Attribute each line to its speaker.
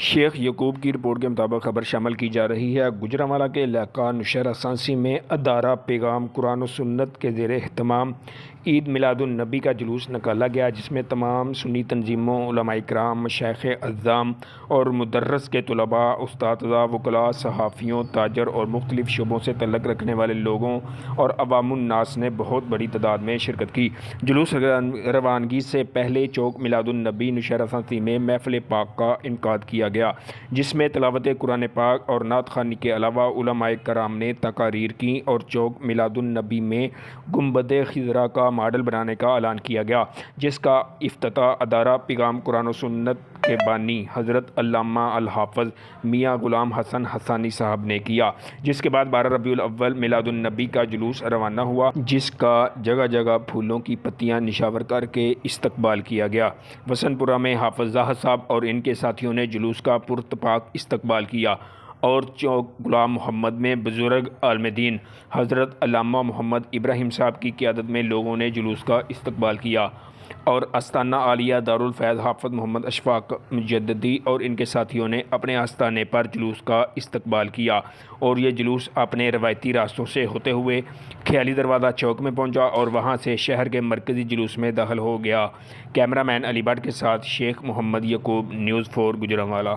Speaker 1: شیخ یعقوب کی رپورٹ کے مطابق خبر شامل کی جا رہی ہے۔ گوجرانوالہ کے علاقہ نوشہرہ سانسی میں ادارہ پیغام قرآن و سنت کے زیر اہتمام عید میلاد النبی کا جلوس نکالا گیا، جس میں تمام سنی تنظیموں، علماء کرام، مشائخ اعظام اور مدرس کے طلباء، اساتذہ، وکلاء، صحافیوں، تاجر اور مختلف شعبوں سے تعلق رکھنے والے لوگوں اور عوام الناس نے بہت بڑی تعداد میں شرکت کی۔ جلوس روانگی سے پہلے چوک میلاد النبی نوشہرہ سانسی میں محفل پاک کا انعقاد کیا گیا، جس میں تلاوت قرآن پاک اور نعت خوانی کے علاوہ علماء کرام نے تقاریر کی اور چوک میلاد النبی میں گنبد خضرا کا ماڈل بنانے کا اعلان کیا گیا، جس کا افتتاح ادارہ پیغام قرآن و سنت کے بانی حضرت علامہ الحافظ میاں غلام حسن حسانی صاحب نے کیا، جس کے بعد 12 ربیع الاول میلاد النبی کا جلوس روانہ ہوا، جس کا جگہ جگہ پھولوں کی پتیاں نشاور کر کے استقبال کیا گیا۔ وسن پورہ میں حافظ زاہد صاحب اور ان کے ساتھیوں نے جلوس کا پرتپاک استقبال کیا اور چوک غلام محمد میں بزرگ عالم دین حضرت علامہ محمد ابراہیم صاحب کی قیادت میں لوگوں نے جلوس کا استقبال کیا اور آستانہ عالیہ دارالفیض حافظ محمد اشفاق مجددی اور ان کے ساتھیوں نے اپنے آستانے پر جلوس کا استقبال کیا اور یہ جلوس اپنے روایتی راستوں سے ہوتے ہوئے خیالی دروازہ چوک میں پہنچا اور وہاں سے شہر کے مرکزی جلوس میں داخل ہو گیا۔ کیمرہ مین علی بٹ کے ساتھ شیخ محمد یعقوب، نیوز 4 گوجرانوالہ۔